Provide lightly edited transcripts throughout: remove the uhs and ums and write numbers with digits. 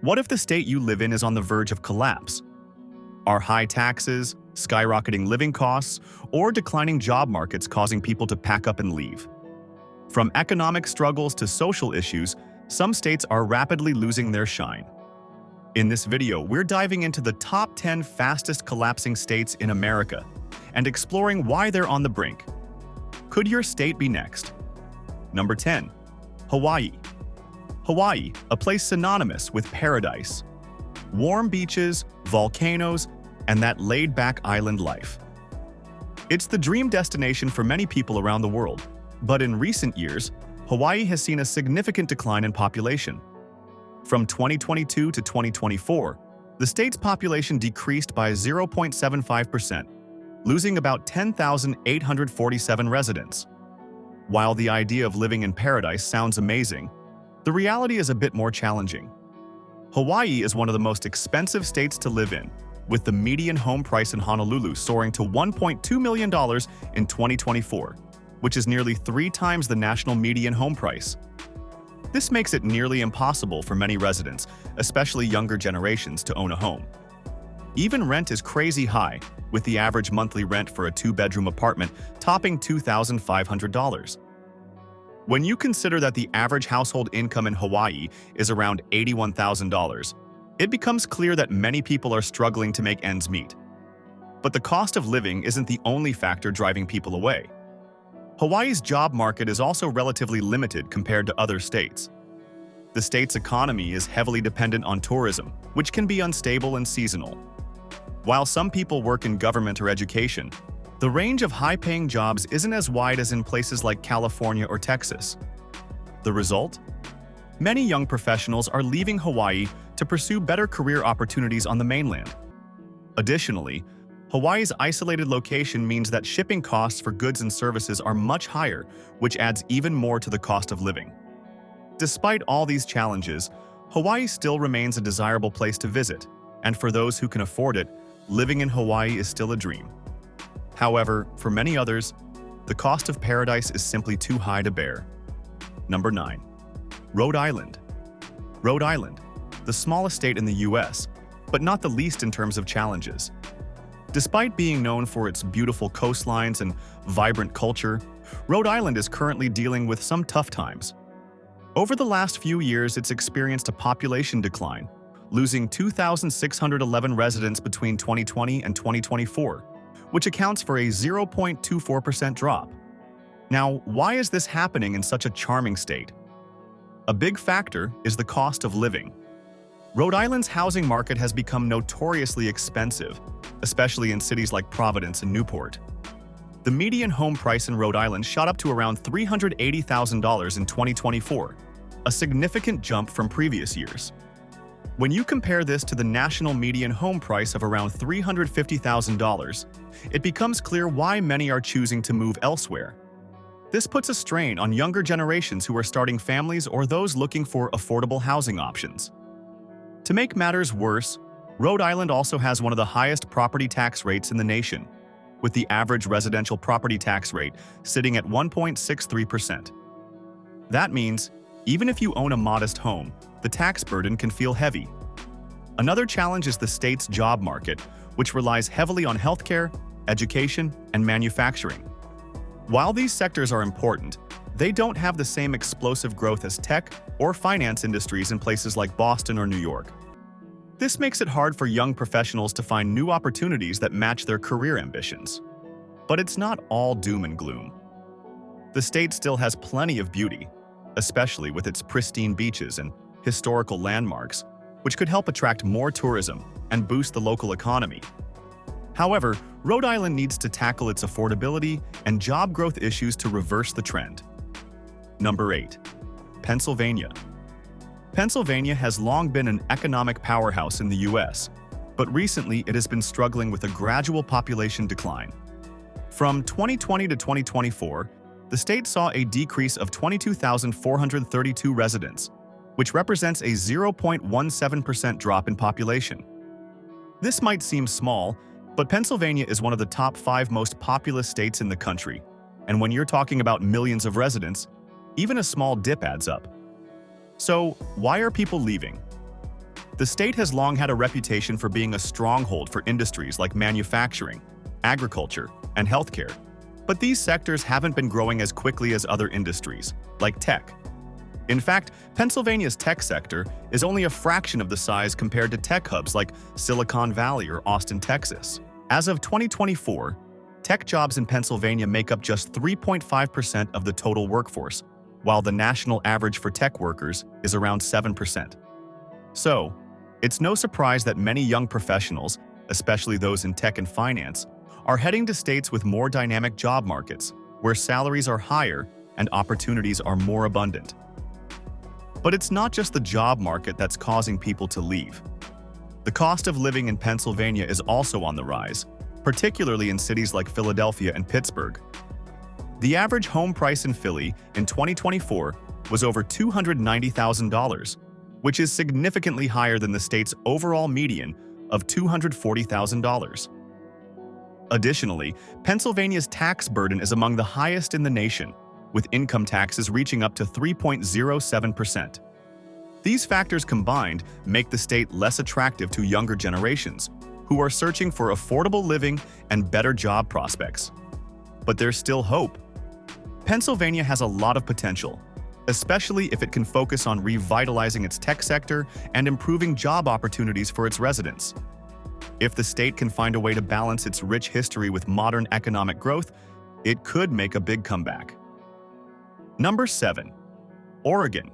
What if the state you live in is on the verge of collapse? Are high taxes, skyrocketing living costs, or declining job markets causing people to pack up and leave? From economic struggles to social issues, some states are rapidly losing their shine. In this video, we're diving into the top 10 fastest collapsing states in America and exploring why they're on the brink. Could your state be next? Number 10. Hawaii. Hawaii, a place synonymous with paradise. Warm beaches, volcanoes, and that laid-back island life. It's the dream destination for many people around the world, but in recent years, Hawaii has seen a significant decline in population. From 2022 to 2024, the state's population decreased by 0.75%, losing about 10,847 residents. While the idea of living in paradise sounds amazing, the reality is a bit more challenging. Hawaii is one of the most expensive states to live in, with the median home price in Honolulu soaring to $1.2 million in 2024, which is nearly 3 times the national median home price. This makes it nearly impossible for many residents, especially younger generations, to own a home. Even rent is crazy high, with the average monthly rent for a 2-bedroom apartment topping $2,500. When you consider that the average household income in Hawaii is around $81,000, it becomes clear that many people are struggling to make ends meet. But the cost of living isn't the only factor driving people away. Hawaii's job market is also relatively limited compared to other states. The state's economy is heavily dependent on tourism, which can be unstable and seasonal. While some people work in government or education, the range of high-paying jobs isn't as wide as in places like California or Texas. The result? Many young professionals are leaving Hawaii to pursue better career opportunities on the mainland. Additionally, Hawaii's isolated location means that shipping costs for goods and services are much higher, which adds even more to the cost of living. Despite all these challenges, Hawaii still remains a desirable place to visit, and for those who can afford it, living in Hawaii is still a dream. However, for many others, the cost of paradise is simply too high to bear. Number 9. Rhode Island. Rhode Island, the smallest state in the US, but not the least in terms of challenges. Despite being known for its beautiful coastlines and vibrant culture, Rhode Island is currently dealing with some tough times. Over the last few years, it's experienced a population decline, losing 2,611 residents between 2020 and 2024, which accounts for a 0.24% drop. Now, why is this happening in such a charming state? A big factor is the cost of living. Rhode Island's housing market has become notoriously expensive, especially in cities like Providence and Newport. The median home price in Rhode Island shot up to around $380,000 in 2024, a significant jump from previous years. When you compare this to the national median home price of around $350,000, it becomes clear why many are choosing to move elsewhere. This puts a strain on younger generations who are starting families or those looking for affordable housing options. To make matters worse, Rhode Island also has one of the highest property tax rates in the nation, with the average residential property tax rate sitting at 1.63%. That means, even if you own a modest home, the tax burden can feel heavy. Another challenge is the state's job market, which relies heavily on healthcare, education, and manufacturing. While these sectors are important, they don't have the same explosive growth as tech or finance industries in places like Boston or New York. This makes it hard for young professionals to find new opportunities that match their career ambitions. But it's not all doom and gloom. The state still has plenty of beauty, especially with its pristine beaches and historical landmarks, which could help attract more tourism and boost the local economy. However, Rhode Island needs to tackle its affordability and job growth issues to reverse the trend. Number 8. Pennsylvania. Pennsylvania has long been an economic powerhouse in the US, but recently it has been struggling with a gradual population decline. From 2020 to 2024, the state saw a decrease of 22,432 residents, which represents a 0.17% drop in population. This might seem small, but Pennsylvania is one of the top 5 most populous states in the country, and when you're talking about millions of residents, even a small dip adds up. So, why are people leaving? The state has long had a reputation for being a stronghold for industries like manufacturing, agriculture, and healthcare. But these sectors haven't been growing as quickly as other industries, like tech. In fact, Pennsylvania's tech sector is only a fraction of the size compared to tech hubs like Silicon Valley or Austin, Texas. As of 2024, tech jobs in Pennsylvania make up just 3.5% of the total workforce, while the national average for tech workers is around 7%. So, it's no surprise that many young professionals, especially those in tech and finance, are heading to states with more dynamic job markets, where salaries are higher and opportunities are more abundant. But it's not just the job market that's causing people to leave. The cost of living in Pennsylvania is also on the rise, particularly in cities like Philadelphia and Pittsburgh. The average home price in Philly in 2024 was over $290,000, which is significantly higher than the state's overall median of $240,000. Additionally, Pennsylvania's tax burden is among the highest in the nation, with income taxes reaching up to 3.07%. These factors combined make the state less attractive to younger generations, who are searching for affordable living and better job prospects. But there's still hope. Pennsylvania has a lot of potential, especially if it can focus on revitalizing its tech sector and improving job opportunities for its residents. If the state can find a way to balance its rich history with modern economic growth, it could make a big comeback. Number 7. Oregon.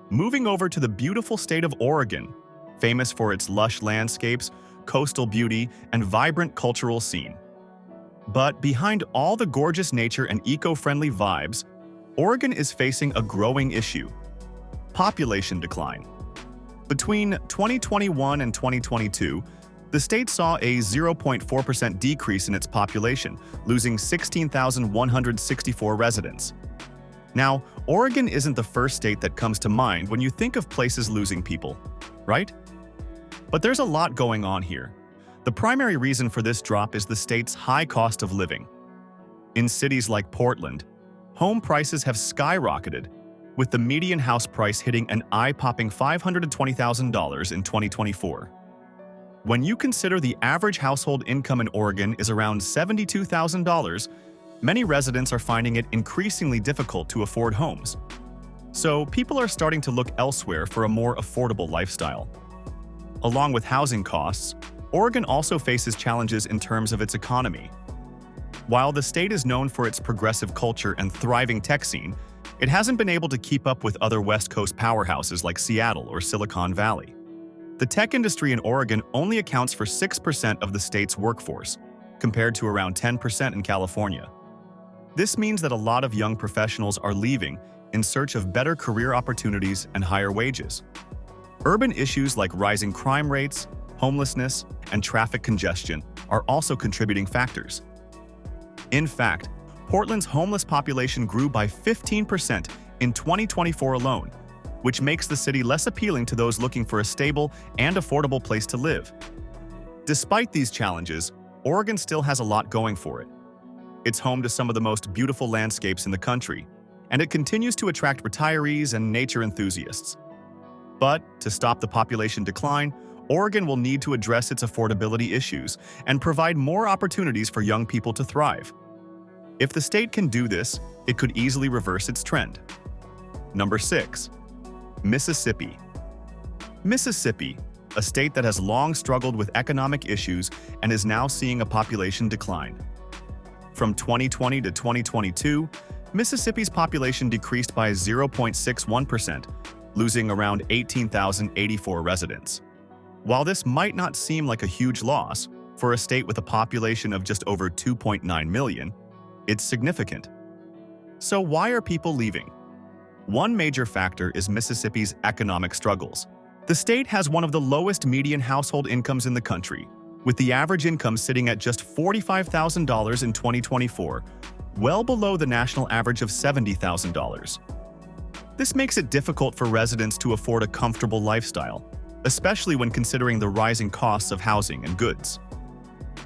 Moving over to the beautiful state of Oregon, famous for its lush landscapes, coastal beauty, and vibrant cultural scene. But behind all the gorgeous nature and eco-friendly vibes, Oregon is facing a growing issue: population decline. Between 2021 and 2022, the state saw a 0.4% decrease in its population, losing 16,164 residents. Now, Oregon isn't the first state that comes to mind when you think of places losing people, right? But there's a lot going on here. The primary reason for this drop is the state's high cost of living. In cities like Portland, home prices have skyrocketed, with the median house price hitting an eye-popping $520,000 in 2024. When you consider the average household income in Oregon is around $72,000, many residents are finding it increasingly difficult to afford homes. So people are starting to look elsewhere for a more affordable lifestyle. Along with housing costs, Oregon also faces challenges in terms of its economy. While the state is known for its progressive culture and thriving tech scene, it hasn't been able to keep up with other West Coast powerhouses like Seattle or Silicon Valley. The tech industry in Oregon only accounts for 6% of the state's workforce, compared to around 10% in California. This means that a lot of young professionals are leaving in search of better career opportunities and higher wages. Urban issues like rising crime rates, homelessness, and traffic congestion are also contributing factors. In fact, Portland's homeless population grew by 15% in 2024 alone, which makes the city less appealing to those looking for a stable and affordable place to live. Despite these challenges, Oregon still has a lot going for it. It's home to some of the most beautiful landscapes in the country, and it continues to attract retirees and nature enthusiasts. But to stop the population decline, Oregon will need to address its affordability issues and provide more opportunities for young people to thrive. If the state can do this, it could easily reverse its trend. Number 6. Mississippi. Mississippi, a state that has long struggled with economic issues and is now seeing a population decline. From 2020 to 2022, Mississippi's population decreased by 0.61%, losing around 18,084 residents. While this might not seem like a huge loss, for a state with a population of just over 2.9 million, it's significant. So why are people leaving? One major factor is Mississippi's economic struggles. The state has one of the lowest median household incomes in the country, with the average income sitting at just $45,000 in 2024, well below the national average of $70,000. This makes it difficult for residents to afford a comfortable lifestyle, especially when considering the rising costs of housing and goods.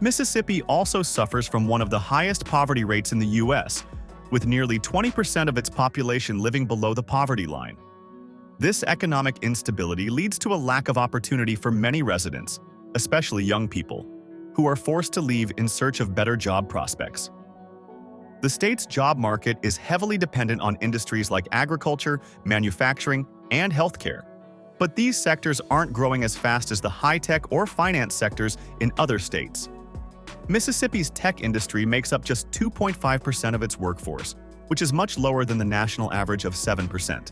Mississippi also suffers from one of the highest poverty rates in the U.S., with nearly 20% of its population living below the poverty line. This economic instability leads to a lack of opportunity for many residents, especially young people, who are forced to leave in search of better job prospects. The state's job market is heavily dependent on industries like agriculture, manufacturing, and healthcare. But these sectors aren't growing as fast as the high-tech or finance sectors in other states. Mississippi's tech industry makes up just 2.5% of its workforce, which is much lower than the national average of 7%.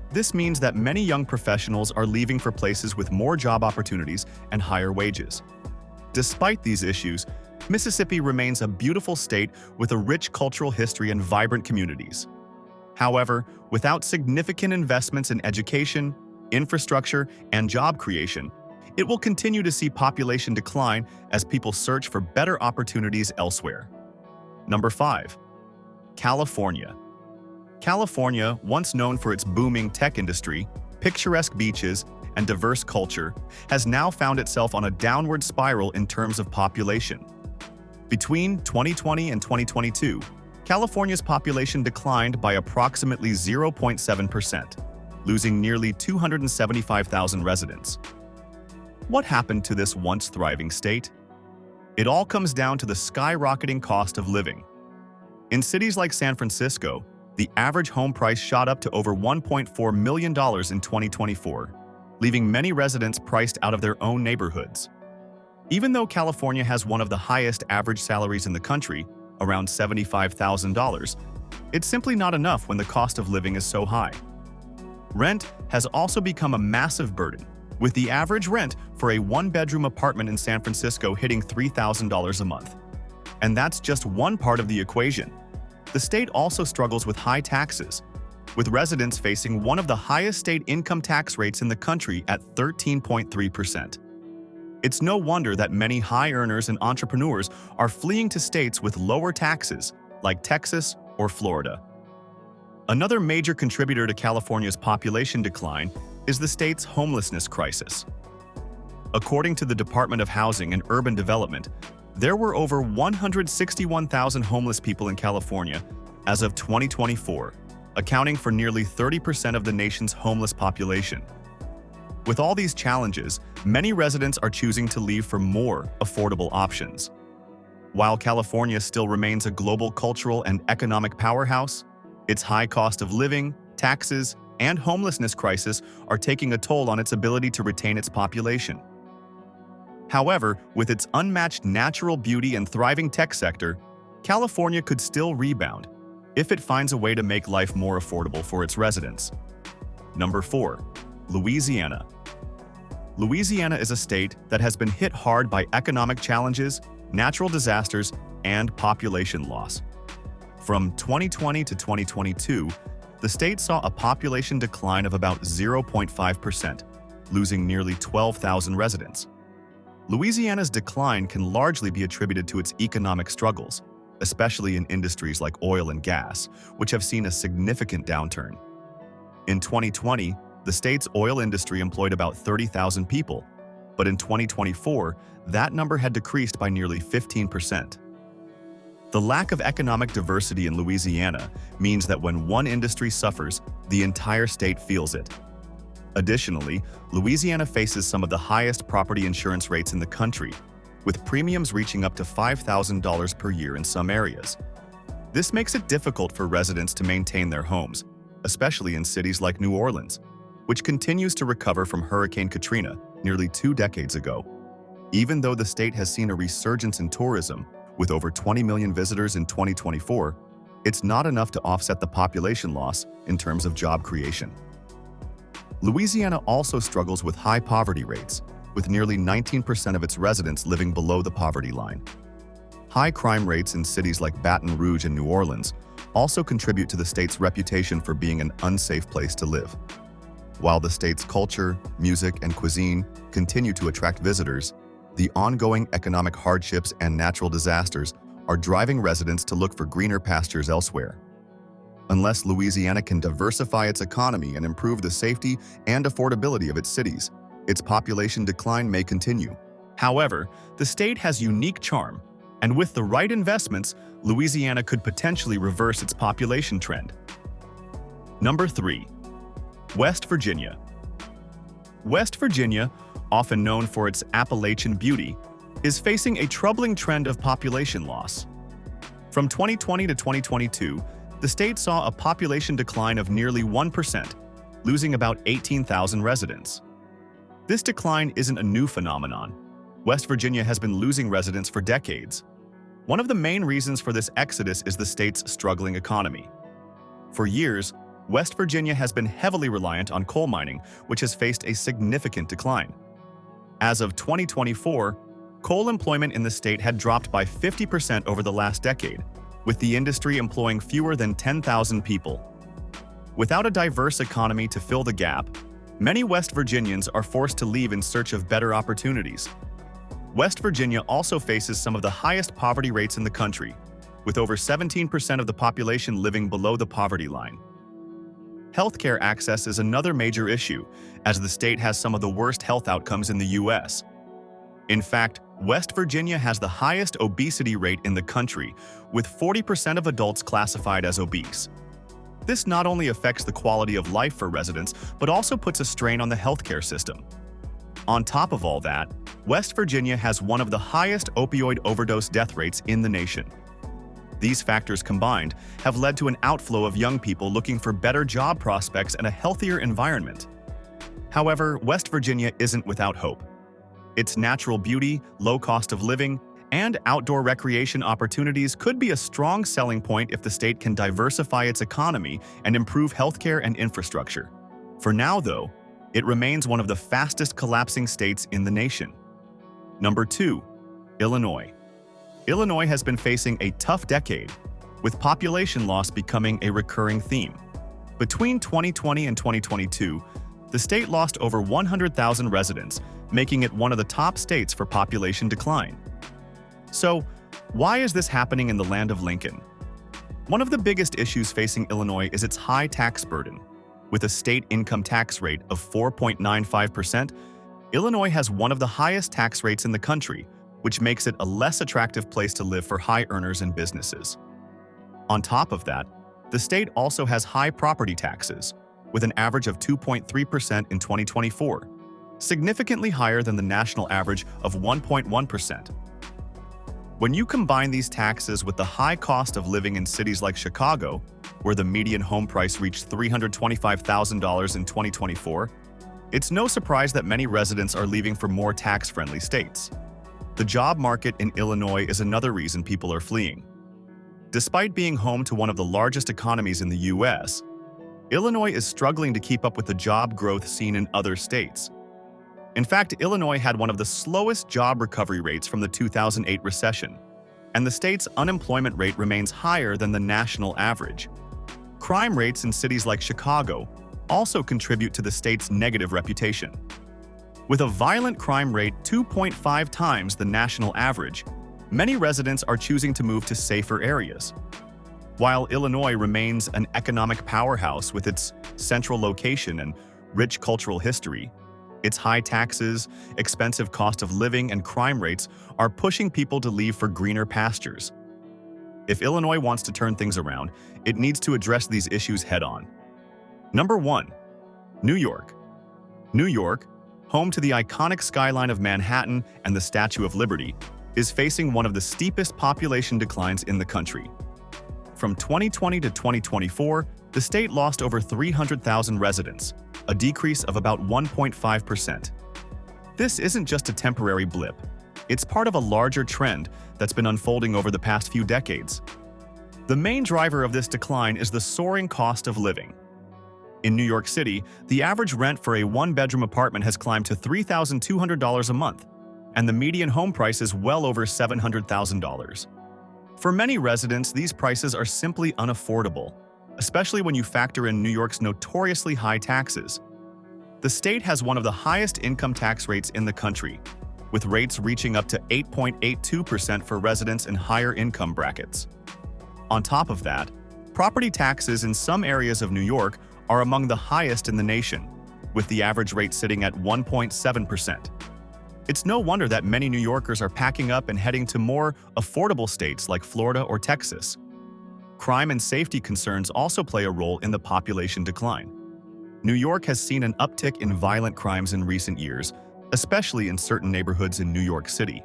This means that many young professionals are leaving for places with more job opportunities and higher wages. Despite these issues, Mississippi remains a beautiful state with a rich cultural history and vibrant communities. However, without significant investments in education, infrastructure, and job creation, it will continue to see population decline as people search for better opportunities elsewhere. Number 5. California. California, once known for its booming tech industry, picturesque beaches, and diverse culture, has now found itself on a downward spiral in terms of population. Between 2020 and 2022, California's population declined by approximately 0.7%, losing nearly 275,000 residents. What happened to this once thriving state? It all comes down to the skyrocketing cost of living. In cities like San Francisco, the average home price shot up to over $1.4 million in 2024, leaving many residents priced out of their own neighborhoods. Even though California has one of the highest average salaries in the country, around $75,000, it's simply not enough when the cost of living is so high. Rent has also become a massive burden, with the average rent for a one-bedroom apartment in San Francisco hitting $3,000 a month. And that's just one part of the equation. The state also struggles with high taxes, with residents facing one of the highest state income tax rates in the country at 13.3%. It's no wonder that many high earners and entrepreneurs are fleeing to states with lower taxes, like Texas or Florida. Another major contributor to California's population decline is the state's homelessness crisis. According to the Department of Housing and Urban Development, there were over 161,000 homeless people in California as of 2024, accounting for nearly 30% of the nation's homeless population. With all these challenges, many residents are choosing to leave for more affordable options. While California still remains a global cultural and economic powerhouse, its high cost of living, taxes, and homelessness crisis are taking a toll on its ability to retain its population. However, with its unmatched natural beauty and thriving tech sector, California could still rebound if it finds a way to make life more affordable for its residents. Number 4. Louisiana. Louisiana is a state that has been hit hard by economic challenges, natural disasters, and population loss. From 2020 to 2022, the state saw a population decline of about 0.5%, losing nearly 12,000 residents. Louisiana's decline can largely be attributed to its economic struggles, especially in industries like oil and gas, which have seen a significant downturn. In 2020, the state's oil industry employed about 30,000 people, but in 2024, that number had decreased by nearly 15%. The lack of economic diversity in Louisiana means that when one industry suffers, the entire state feels it. Additionally, Louisiana faces some of the highest property insurance rates in the country, with premiums reaching up to $5,000 per year in some areas. This makes it difficult for residents to maintain their homes, especially in cities like New Orleans, which continues to recover from Hurricane Katrina nearly 2 decades ago. Even though the state has seen a resurgence in tourism, with over 20 million visitors in 2024, it's not enough to offset the population loss in terms of job creation. Louisiana also struggles with high poverty rates, with nearly 19% of its residents living below the poverty line. High crime rates in cities like Baton Rouge and New Orleans also contribute to the state's reputation for being an unsafe place to live. While the state's culture, music, and cuisine continue to attract visitors, the ongoing economic hardships and natural disasters are driving residents to look for greener pastures elsewhere. Unless Louisiana can diversify its economy and improve the safety and affordability of its cities, its population decline may continue. However, the state has unique charm, and with the right investments, Louisiana could potentially reverse its population trend. Number 3. West Virginia. West Virginia, often known for its Appalachian beauty, is facing a troubling trend of population loss. From 2020 to 2022, the state saw a population decline of nearly 1%, losing about 18,000 residents. This decline isn't a new phenomenon. West Virginia has been losing residents for decades. One of the main reasons for this exodus is the state's struggling economy. For years, West Virginia has been heavily reliant on coal mining, which has faced a significant decline. As of 2024, coal employment in the state had dropped by 50% over the last decade, with the industry employing fewer than 10,000 people. Without a diverse economy to fill the gap, many West Virginians are forced to leave in search of better opportunities. West Virginia also faces some of the highest poverty rates in the country, with over 17% of the population living below the poverty line. Healthcare access is another major issue, as the state has some of the worst health outcomes in the U.S. In fact, West Virginia has the highest obesity rate in the country, with 40% of adults classified as obese. This not only affects the quality of life for residents, but also puts a strain on the healthcare system. On top of all that, West Virginia has one of the highest opioid overdose death rates in the nation. These factors combined have led to an outflow of young people looking for better job prospects and a healthier environment. However, West Virginia isn't without hope. Its natural beauty, low cost of living, and outdoor recreation opportunities could be a strong selling point if the state can diversify its economy and improve healthcare and infrastructure. For now, though, it remains one of the fastest collapsing states in the nation. Number 2. Illinois. Illinois has been facing a tough decade, with population loss becoming a recurring theme. Between 2020 and 2022, the state lost over 100,000 residents, making it one of the top states for population decline. So, why is this happening in the land of Lincoln? One of the biggest issues facing Illinois is its high tax burden. With a state income tax rate of 4.95%, Illinois has one of the highest tax rates in the country, which makes it a less attractive place to live for high earners and businesses. On top of that, the state also has high property taxes, with an average of 2.3% in 2024, significantly higher than the national average of 1.1%. When you combine these taxes with the high cost of living in cities like Chicago, where the median home price reached $325,000 in 2024, it's no surprise that many residents are leaving for more tax-friendly states. The job market in Illinois is another reason people are fleeing. Despite being home to one of the largest economies in the U.S., Illinois is struggling to keep up with the job growth seen in other states. In fact, Illinois had one of the slowest job recovery rates from the 2008 recession, and the state's unemployment rate remains higher than the national average. Crime rates in cities like Chicago also contribute to the state's negative reputation. With a violent crime rate 2.5 times the national average, many residents are choosing to move to safer areas. While Illinois remains an economic powerhouse with its central location and rich cultural history, its high taxes, expensive cost of living, and crime rates are pushing people to leave for greener pastures. If Illinois wants to turn things around, it needs to address these issues head-on. Number 1. New York. New York, home to the iconic skyline of Manhattan and the Statue of Liberty, is facing one of the steepest population declines in the country. From 2020 to 2024, the state lost over 300,000 residents, a decrease of about 1.5%. This isn't just a temporary blip. It's part of a larger trend that's been unfolding over the past few decades. The main driver of this decline is the soaring cost of living. In New York City, the average rent for a one-bedroom apartment has climbed to $3,200 a month, and the median home price is well over $700,000. For many residents, these prices are simply unaffordable, especially when you factor in New York's notoriously high taxes. The state has one of the highest income tax rates in the country, with rates reaching up to 8.82% for residents in higher income brackets. On top of that, property taxes in some areas of New York are among the highest in the nation, with the average rate sitting at 1.7%. It's no wonder that many New Yorkers are packing up and heading to more affordable states like Florida or Texas. Crime and safety concerns also play a role in the population decline. New York has seen an uptick in violent crimes in recent years, especially in certain neighborhoods in New York City.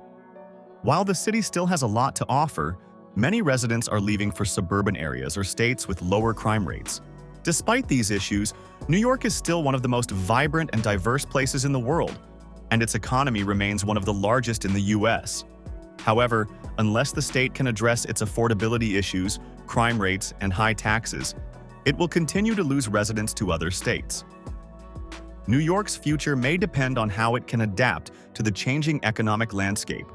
While the city still has a lot to offer, many residents are leaving for suburban areas or states with lower crime rates. Despite these issues, New York is still one of the most vibrant and diverse places in the world, and its economy remains one of the largest in the U.S. However, unless the state can address its affordability issues, crime rates, and high taxes, it will continue to lose residents to other states. New York's future may depend on how it can adapt to the changing economic landscape.